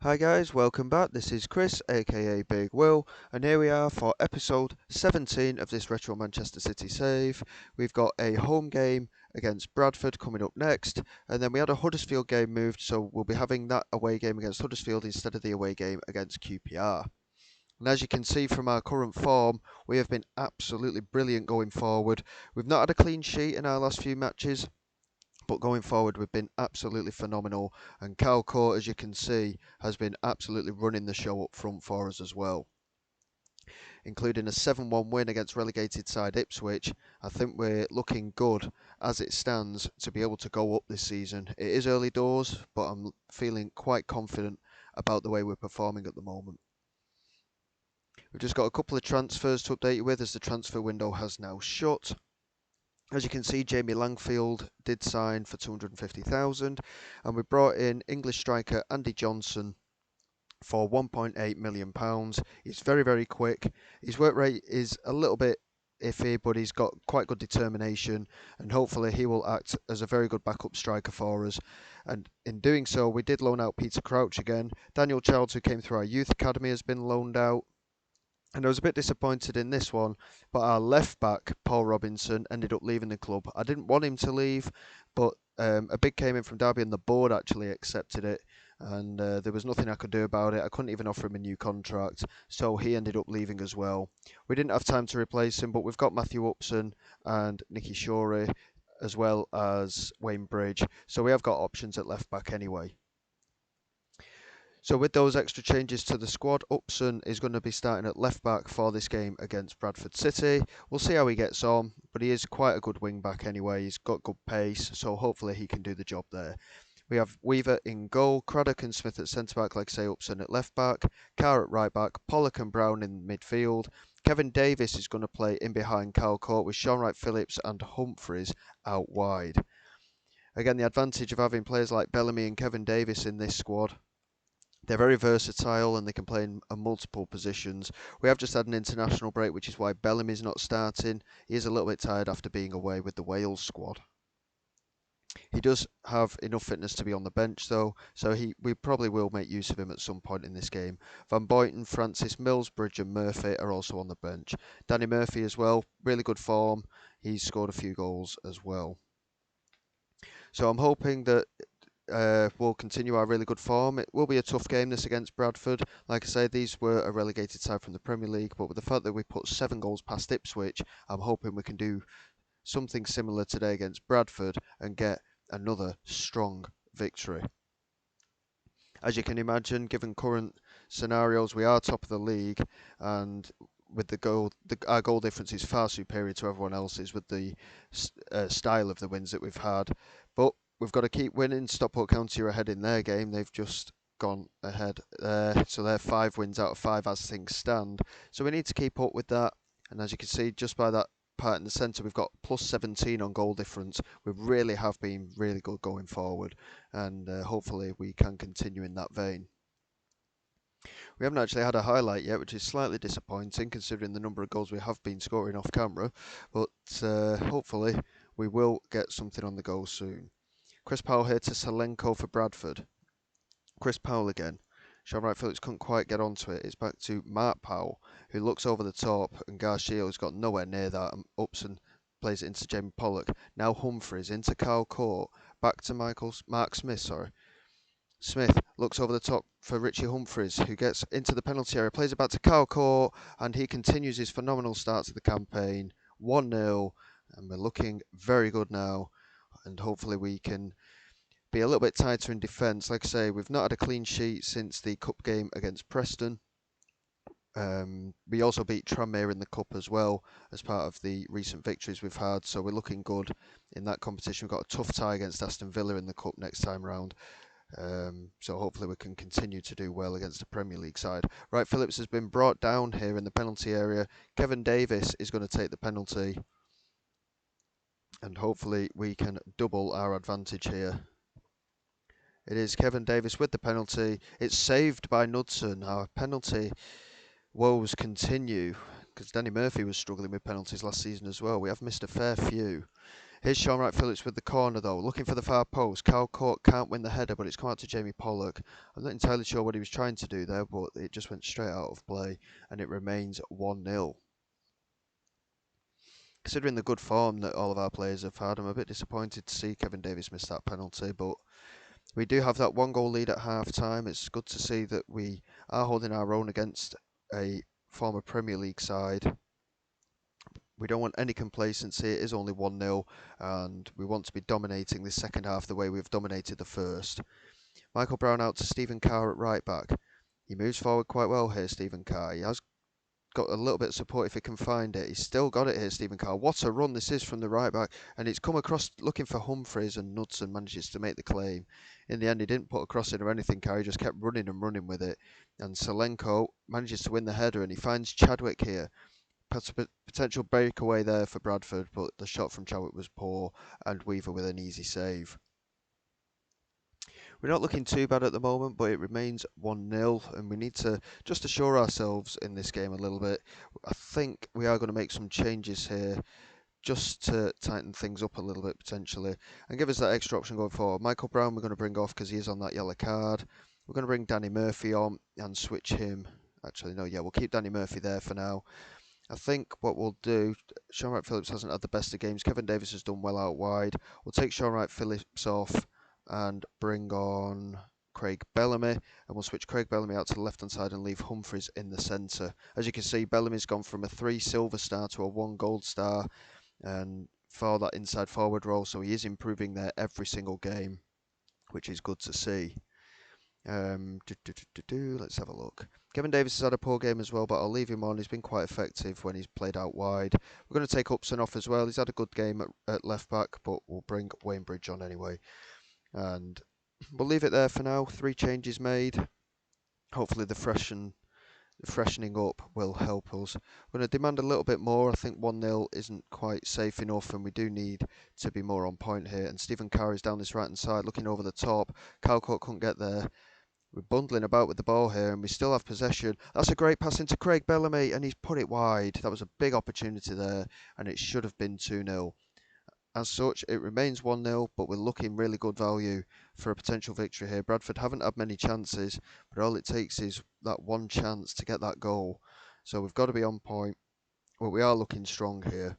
Hi guys, welcome back. This is Chris, aka Big Will, and here we are for episode 17 of this Retro Manchester City save. We've got a home game against Bradford coming up next, and then we had a Huddersfield game moved, so we'll be having that away game against Huddersfield instead of the away game against QPR. And as you can see from our current form, we have been absolutely brilliant going forward. We've not had a clean sheet in our last few matches, but going forward, we've been absolutely phenomenal. And Cal Court, as you can see, has been absolutely running the show up front for us as well, including a 7-1 win against relegated side Ipswich. I think we're looking good as it stands to be able to go up this season. It is early doors, but I'm feeling quite confident about the way we're performing at the moment. We've just got a couple of transfers to update you with as the transfer window has now shut. As you can see, Jamie Langfield did sign for 250,000, and we brought in English striker Andy Johnson for £1.8 million. He's very, very quick. His work rate is a little bit iffy, but he's got quite good determination, and hopefully he will act as a very good backup striker for us. And in doing so, we did loan out Peter Crouch again. Daniel Childs, who came through our youth academy, has been loaned out. And I was a bit disappointed in this one, but our left back, Paul Robinson, ended up leaving the club. I didn't want him to leave, but a bid came in from Derby and the board actually accepted it. And there was nothing I could do about it. I couldn't even offer him a new contract, so he ended up leaving as well. We didn't have time to replace him, but we've got Matthew Upson and Nicky Shorey, as well as Wayne Bridge. So we have got options at left back anyway. So with those extra changes to the squad, Upson is going to be starting at left back for this game against Bradford City. We'll see how he gets on, but he is quite a good wing back anyway. He's got good pace, so hopefully he can do the job there. We have Weaver in goal, Craddock and Smith at centre back, like I say, Upson at left back, Carr at right back, Pollock and Brown in midfield. Kevin Davis is going to play in behind Cal Court with Sean Wright-Phillips and Humphreys out wide. Again, the advantage of having players like Bellamy and Kevin Davis in this squad, they're very versatile and they can play in multiple positions. We have just had an international break, which is why Bellamy's not starting. He is a little bit tired after being away with the Wales squad. He does have enough fitness to be on the bench though, so we probably will make use of him at some point in this game. Van Boyton, Francis, Mills, Bridge and Murphy are also on the bench. Danny Murphy as well, really good form. He's scored a few goals as well. So I'm hoping that we'll continue our really good form. It will be a tough game, this against Bradford. Like I say, these were a relegated side from the Premier League, but with the fact that we put 7 goals past Ipswich, I'm hoping we can do something similar today against Bradford and get another strong victory. As you can imagine, given current scenarios, we are top of the league, and with our goal difference is far superior to everyone else's with the style of the wins that we've had. But we've got to keep winning. Stockport County are ahead in their game. They've just gone ahead there. So they're 5 wins out of 5 as things stand. So we need to keep up with that. And as you can see, just by that part in the centre, we've got plus 17 on goal difference. We really have been really good going forward. And hopefully we can continue in that vein. We haven't actually had a highlight yet, which is slightly disappointing considering the number of goals we have been scoring off camera. But hopefully we will get something on the go soon. Chris Powell here to Salenko for Bradford. Chris Powell again. Sean Wright-Phillips couldn't quite get onto it. It's back to Mark Powell, who looks over the top, and Garcia's got nowhere near that. And Upson plays it into Jamie Pollock. Now Humphreys into Carl Court. Back to Mark Smith, sorry. Smith looks over the top for Richie Humphreys, who gets into the penalty area, plays it back to Carl Court, and he continues his phenomenal start to the campaign. 1-0, and we're looking very good now. And hopefully we can be a little bit tighter in defence. Like I say, we've not had a clean sheet since the cup game against Preston. We also beat Tranmere in the cup as well as part of the recent victories we've had. So we're looking good in that competition. We've got a tough tie against Aston Villa in the cup next time round. So hopefully we can continue to do well against the Premier League side. Right, Phillips has been brought down here in the penalty area. Kevin Davis is going to take the penalty. And hopefully we can double our advantage here. It is Kevin Davis with the penalty. It's saved by Knudsen. Our penalty woes continue because Danny Murphy was struggling with penalties last season as well. We have missed a fair few. Here's Sean Wright Phillips with the corner though, looking for the far post. Cal Court can't win the header, but it's come out to Jamie Pollock. I'm not entirely sure what he was trying to do there, but it just went straight out of play, and it remains 1-0. Considering the good form that all of our players have had, I'm a bit disappointed to see Kevin Davies miss that penalty, but we do have that 1 goal lead at half time. It's good to see that we are holding our own against a former Premier League side. We don't want any complacency. It is only 1-0, and we want to be dominating the second half the way we've dominated the first. Michael Brown out to Stephen Carr at right back. He moves forward quite well here, Stephen Carr. He has got a little bit of support if he can find it. He's still got it here, Stephen Carr. What a run this is from the right back, and it's come across looking for Humphreys, and Knudsen manages to make the claim. In the end, he didn't put a cross in or anything, Carr. He just kept running and running with it, and Solenko manages to win the header, and he finds Chadwick here. Potential breakaway there for Bradford, but the shot from Chadwick was poor, and Weaver with an easy save. We're not looking too bad at the moment, but it remains 1-0, and we need to just assure ourselves in this game a little bit. I think we are going to make some changes here just to tighten things up a little bit potentially, and give us that extra option going forward. Michael Brown we're going to bring off because he is on that yellow card. We're going to bring Danny Murphy on and switch him. Actually, no, yeah, we'll keep Danny Murphy there for now. I think what we'll do, Sean Wright Phillips hasn't had the best of games. Kevin Davies has done well out wide. We'll take Sean Wright Phillips off and bring on Craig Bellamy, and we'll switch Craig Bellamy out to the left hand side and leave Humphreys in the centre. As you can see, Bellamy's gone from a 3 silver star to a 1 gold star, and for that inside forward role, so he is improving there every single game, which is good to see. Let's have a look. Kevin Davies has had a poor game as well, but I'll leave him on. He's been quite effective when he's played out wide. We're going to take Upson off as well. He's had a good game at left back, but we'll bring Wayne Bridge on anyway. And we'll leave it there for now. 3 changes made. Hopefully the freshening up will help us. We're going to demand a little bit more. I think 1-0 isn't quite safe enough, and we do need to be more on point here. And Stephen Carr is down this right hand side looking over the top. Calcourt couldn't get there. We're bundling about with the ball here, and we still have possession. That's a great pass into Craig Bellamy, and he's put it wide. That was a big opportunity there, and it should have been 2-0. As such, it remains 1-0, but we're looking really good value for a potential victory here. Bradford haven't had many chances, but all it takes is that one chance to get that goal. So we've got to be on point. Well, we are looking strong here.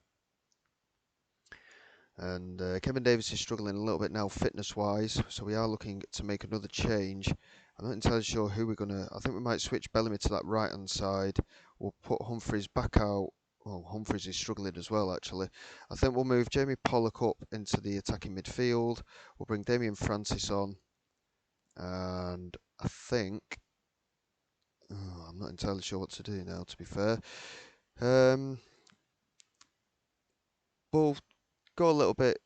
And Kevin Davies is struggling a little bit now fitness-wise, so we are looking to make another change. I'm not entirely sure who we're going to... I think we might switch Bellamy to that right-hand side. We'll put Humphreys back out. Well, Humphreys is struggling as well, actually. I think we'll move Jamie Pollock up into the attacking midfield. We'll bring Damien Francis on. And I think... Oh, I'm not entirely sure what to do now, to be fair. We'll go a little bit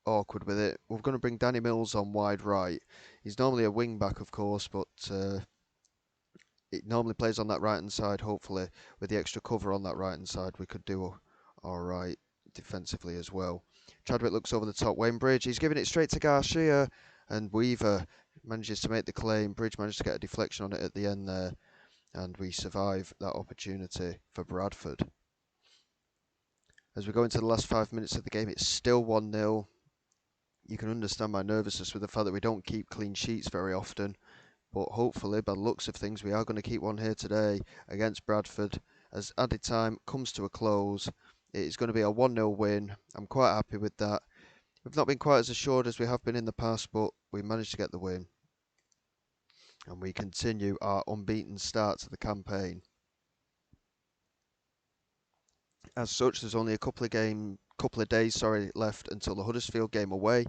awkward with it. We're going to bring Danny Mills on wide right. He's normally a wing back, of course, but it normally plays on that right hand side. Hopefully, with the extra cover on that right hand side, we could do all right defensively as well. Chadwick looks over the top. Wayne Bridge, he's giving it straight to Garcia, and Weaver manages to make the claim. Bridge managed to get a deflection on it at the end there, and we survive that opportunity for Bradford. As we go into the last 5 minutes of the game, it's still 1-0. You can understand my nervousness with the fact that we don't keep clean sheets very often. But hopefully, by the looks of things, we are going to keep one here today against Bradford. As added time comes to a close, it is going to be a 1-0 win. I'm quite happy with that. We've not been quite as assured as we have been in the past, but we managed to get the win. And we continue our unbeaten start to the campaign. As such, there's only a couple of days left until the Huddersfield game away.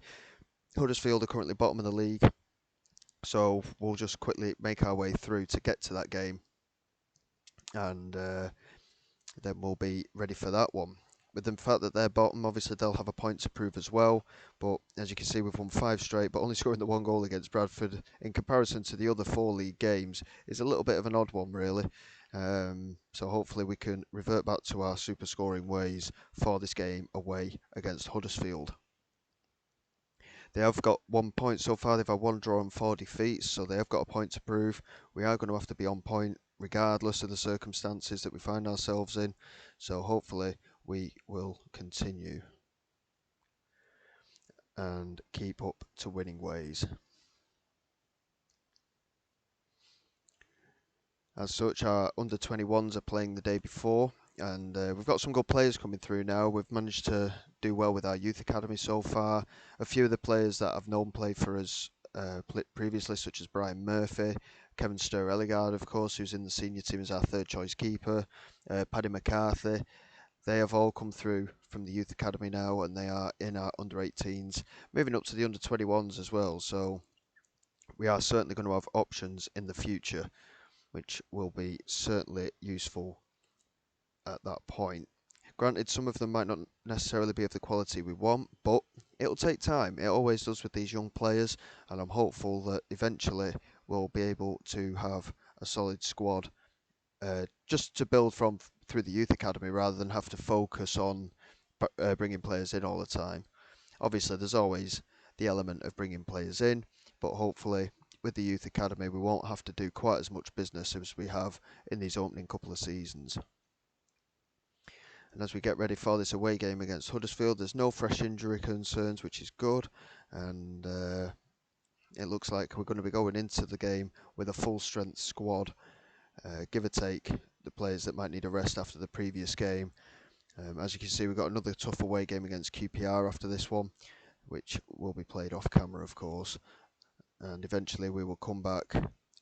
Huddersfield are currently bottom of the league, so we'll just quickly make our way through to get to that game, and then we'll be ready for that one. With the fact that they're bottom, obviously they'll have a point to prove as well, but as you can see, we've won 5 straight, but only scoring the 1 goal against Bradford in comparison to the other 4 league games is a little bit of an odd one, really. So hopefully we can revert back to our super scoring ways for this game away against Huddersfield. They have got 1 point so far. They've had 1 draw and 4 defeats, so they have got a point to prove. We are going to have to be on point regardless of the circumstances that we find ourselves in. So hopefully we will continue. and keep up to winning ways. As such, our under-21s are playing the day before, and we've got some good players coming through now. We've managed to do well with our youth academy so far. A few of the players that I've known play for us previously, such as Brian Murphy, Kevin Sturr-Elligard, of course, who's in the senior team as our third choice keeper, Paddy McCarthy. They have all come through from the youth academy now, and they are in our under-18s, moving up to the under-21s as well. So we are certainly going to have options in the future, which will be certainly useful at that point. Granted, some of them might not necessarily be of the quality we want, but it'll take time. It always does with these young players, and I'm hopeful that eventually we'll be able to have a solid squad just to build from through the youth academy rather than have to focus on bringing players in all the time. Obviously, there's always the element of bringing players in, but hopefully with the youth academy we won't have to do quite as much business as we have in these opening couple of seasons. And as we get ready for this away game against Huddersfield, there's no fresh injury concerns, which is good, and it looks like we're going to be going into the game with a full strength squad, give or take the players that might need a rest after the previous game. As you can see, we've got another tough away game against QPR after this one, which will be played off camera, of course, and eventually we will come back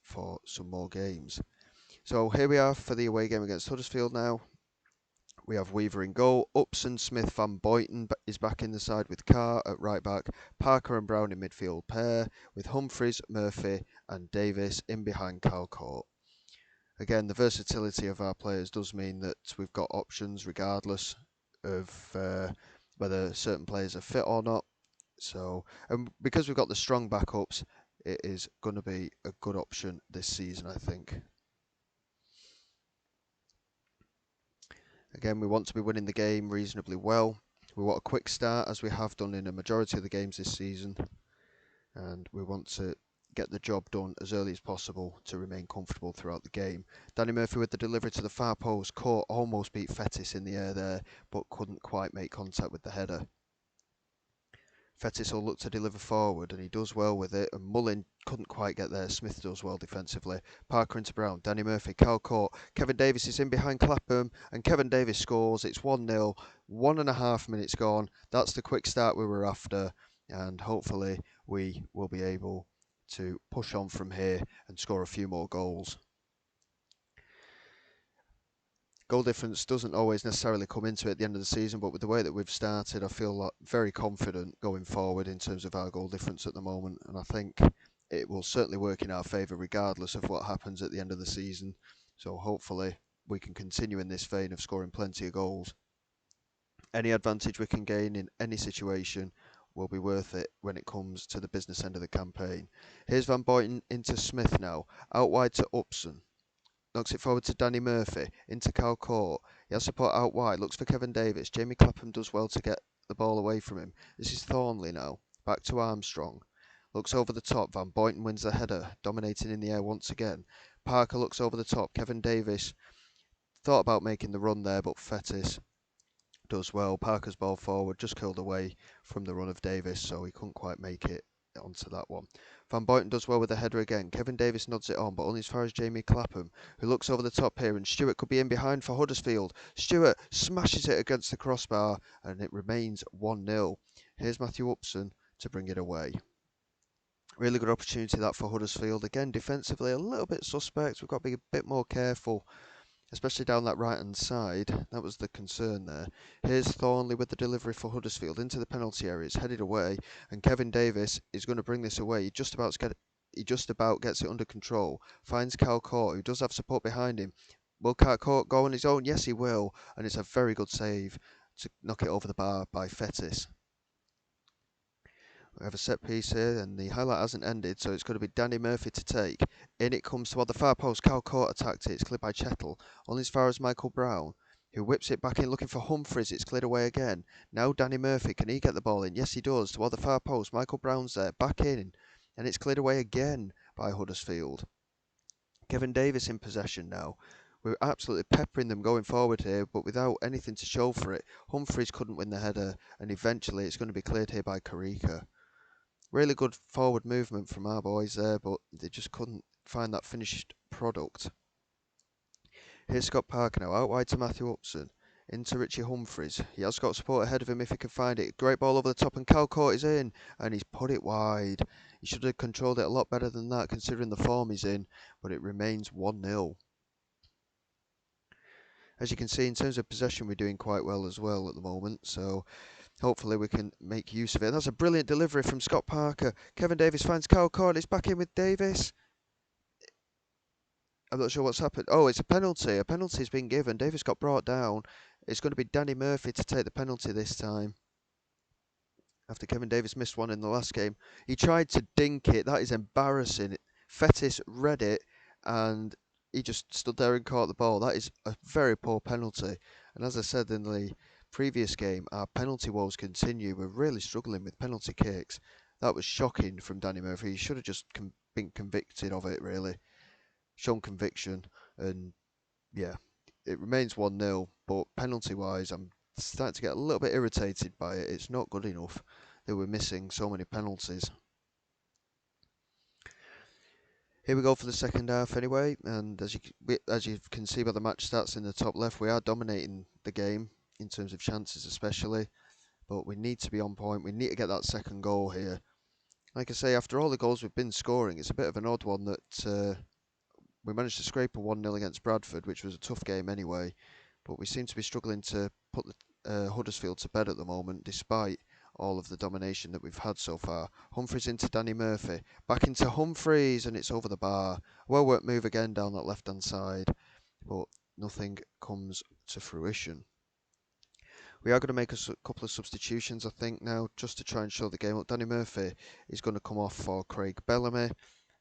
for some more games. So here we are for the away game against Huddersfield now. We have Weaver in goal, Upson, Smith, Van Boyton is back in the side with Carr at right back, Parker and Brown in midfield pair, with Humphreys, Murphy and Davis in behind Calcourt. Again, the versatility of our players does mean that we've got options regardless of whether certain players are fit or not. So, and because we've got the strong backups, it is going to be a good option this season, I think. Again, we want to be winning the game reasonably well. We want a quick start, as we have done in a majority of the games this season, and we want to get the job done as early as possible to remain comfortable throughout the game. Danny Murphy with the delivery to the far post. Court almost beat Fettis in the air there, but couldn't quite make contact with the header. Fettis will look to deliver forward, and he does well with it, and Mullin couldn't quite get there. Smith does well defensively. Parker into Brown, Danny Murphy, Calcourt, Kevin Davis is in behind Clapham, and Kevin Davis scores. It's 1-0, 1.5 minutes gone. That's the quick start we were after, and hopefully we will be able to push on from here and score a few more goals. Goal difference doesn't always necessarily come into it at the end of the season, but with the way that we've started, I feel very confident going forward in terms of our goal difference at the moment, and I think it will certainly work in our favour regardless of what happens at the end of the season. So hopefully we can continue in this vein of scoring plenty of goals. Any advantage we can gain in any situation will be worth it when it comes to the business end of the campaign. Here's Van Boyton into Smith now, out wide to Upson. Knocks it forward to Danny Murphy, into Calcourt. He has support out wide, looks for Kevin Davis. Jamie Clapham does well to get the ball away from him. This is Thornley now, back to Armstrong. Looks over the top, Van Boyton wins the header, dominating in the air once again. Parker looks over the top, Kevin Davis thought about making the run there, but Fettis does well. Parker's ball forward, just curled away from the run of Davis, so he couldn't quite make it onto that one. Van Boyton does well with the header again. Kevin Davis nods it on, but only as far as Jamie Clapham, who looks over the top here, and Stewart could be in behind for Huddersfield. Stewart smashes it against the crossbar, and it remains 1-0. Here's Matthew Upson to bring it away. Really good opportunity that for Huddersfield. Again, defensively a little bit suspect. We've got to be a bit more careful, especially down that right-hand side. That was the concern there. Here's Thornley with the delivery for Huddersfield into the penalty area. It's headed away, and Kevin Davis is going to bring this away. He just about gets it under control. Finds Calcourt, who does have support behind him. Will Calcourt go on his own? Yes, he will, and it's a very good save to knock it over the bar by Fettis. We have a set piece here, and the highlight hasn't ended, so it's going to be Danny Murphy to take. In it comes toward the far post. Calcourt attacked it. It's cleared by Chettle. Only as far as Michael Brown, who whips it back in looking for Humphreys. It's cleared away again. Now Danny Murphy. Can he get the ball in? Yes, he does. Toward the far post. Michael Brown's there. Back in. And it's cleared away again by Huddersfield. Kevin Davis in possession now. We're absolutely peppering them going forward here, but without anything to show for it. Humphreys couldn't win the header, and eventually it's going to be cleared here by Karika. Really good forward movement from our boys there, but they just couldn't find that finished product. Here's Scott Parker now, out wide to Matthew Upson. Into Richie Humphreys. He has got support ahead of him if he can find it. Great ball over the top, and Calcourt is in, and he's put it wide. He should have controlled it a lot better than that, considering the form he's in, but it remains 1-0. As you can see, in terms of possession, we're doing quite well as well at the moment, so hopefully we can make use of it. That's a brilliant delivery from Scott Parker. Kevin Davis finds Calcourt. It's back in with Davis. I'm not sure what's happened. Oh, it's a penalty. A penalty's been given. Davis got brought down. It's going to be Danny Murphy to take the penalty this time, after Kevin Davis missed one in the last game. He tried to dink it. That is embarrassing. Fetis read it, and he just stood there and caught the ball. That is a very poor penalty. And as I said in the previous game, our penalty woes continue. We're really struggling with penalty kicks. That was shocking from Danny Murphy. He should have just been convicted of it, really. Shown conviction, and yeah, it remains 1-0, but penalty-wise, I'm starting to get a little bit irritated by it. It's not good enough that we're missing so many penalties. Here we go for the second half anyway, and as you can see by the match stats in the top left, we are dominating the game in terms of chances especially, but we need to be on point. We need to get that second goal here. Like I say, after all the goals we've been scoring, it's a bit of an odd one that we managed to scrape a 1-0 against Bradford, which was a tough game anyway, but we seem to be struggling to put the Huddersfield to bed at the moment, despite all of the domination that we've had so far. Humphreys into Danny Murphy, back into Humphreys, and it's over the bar. Well worked move again down that left-hand side, but nothing comes to fruition. We are going to make a couple of substitutions, I think, now, just to try and show the game up. Danny Murphy is going to come off for Craig Bellamy,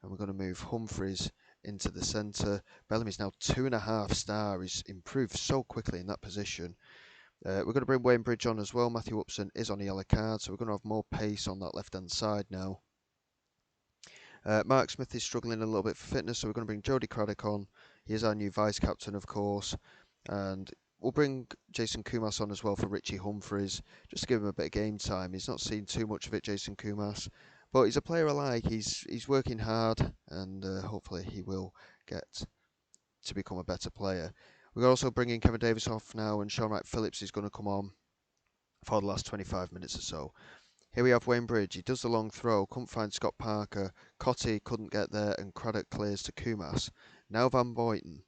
and we're going to move Humphreys into the centre. Bellamy's now 2.5 star. He's improved so quickly in that position. We're going to bring Wayne Bridge on as well. Matthew Upson is on a yellow card, so we're going to have more pace on that left-hand side now. Mark Smith is struggling a little bit for fitness, so we're going to bring Jody Craddock on. He is our new vice-captain, of course. And we'll bring Jason Kumas on as well for Richie Humphreys, just to give him a bit of game time. He's not seen too much of it, Jason Kumas. But he's a player I like. He's working hard, and hopefully he will get to become a better player. We're also bringing Kevin Davis off now, and Sean Wright Phillips is going to come on for the last 25 minutes or so. Here we have Wayne Bridge. He does the long throw, couldn't find Scott Parker. Cotty couldn't get there, and Craddock clears to Kumas. Now Van Boyton,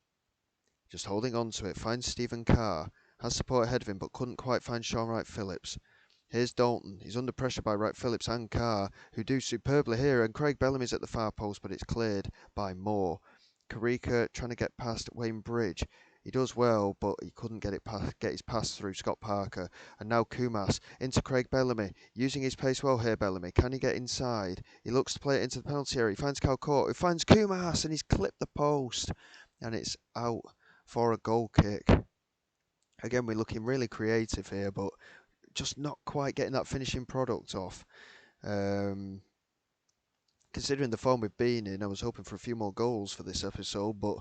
just holding on to it, finds Stephen Carr. Has support ahead of him, but couldn't quite find Sean Wright Phillips. Here's Dalton. He's under pressure by Wright Phillips and Carr, who do superbly here, and Craig Bellamy's at the far post, but it's cleared by Moore. Karika trying to get past Wayne Bridge. He does well, but he couldn't get his pass through Scott Parker. And now Kumas into Craig Bellamy, using his pace well here. Bellamy, can he get inside? He looks to play it into the penalty area. He finds Calcourt, who finds Kumas, and he's clipped the post, and it's out for a goal kick. Again, we're looking really creative here, but just not quite getting that finishing product off. Considering the form we've been in, I was hoping for a few more goals for this episode, but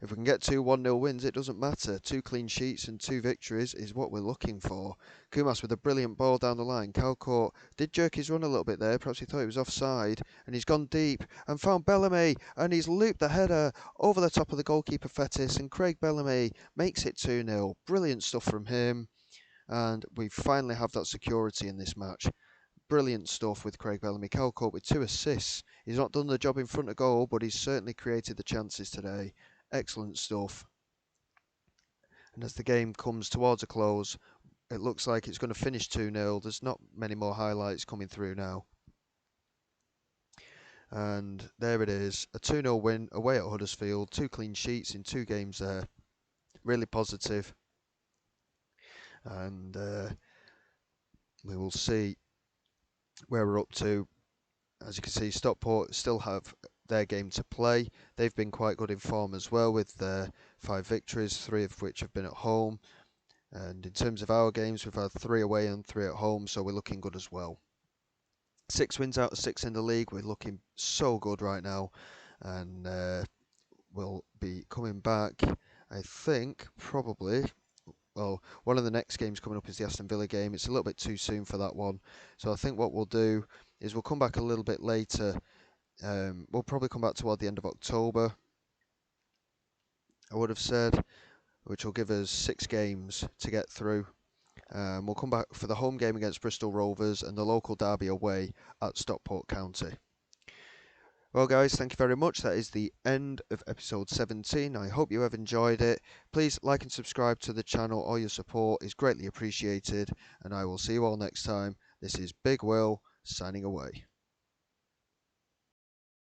if we can get 2 1-0 wins, it doesn't matter. 2 clean sheets and 2 victories is what we're looking for. Kumas with a brilliant ball down the line. Calcourt did jerk his run a little bit there. Perhaps he thought he was offside, and he's gone deep and found Bellamy, and he's looped the header over the top of the goalkeeper Fetis, and Craig Bellamy makes it 2-0. Brilliant stuff from him, and we finally have that security in this match. Brilliant stuff with Craig Bellamy. Calcourt with 2 assists. He's not done the job in front of goal, but he's certainly created the chances today. Excellent stuff. And as the game comes towards a close, it looks like it's going to finish 2-0. There's not many more highlights coming through now. And there it is, a 2-0 win away at Huddersfield. 2 clean sheets in 2 games there. Really positive. And we will see where we're up to. As you can see, Stockport still have their game to play. They've been quite good in form as well, with their 5 victories, 3 of which have been at home. And in terms of our games, we've had 3 away and 3 at home, so we're looking good as well. 6 wins out of 6 in the league. We're looking so good right now, and we'll be coming back I think probably. Well, one of the next games coming up is the Aston Villa game. It's a little bit too soon for that one. So I think what we'll do is we'll come back a little bit later. We'll probably come back toward the end of October, I would have said, which will give us 6 games to get through. We'll come back for the home game against Bristol Rovers and the local derby away at Stockport County. Well guys, thank you very much. That is the end of episode 17. I hope you have enjoyed it. Please like and subscribe to the channel. All your support is greatly appreciated. And I will see you all next time. This is Big Will signing away.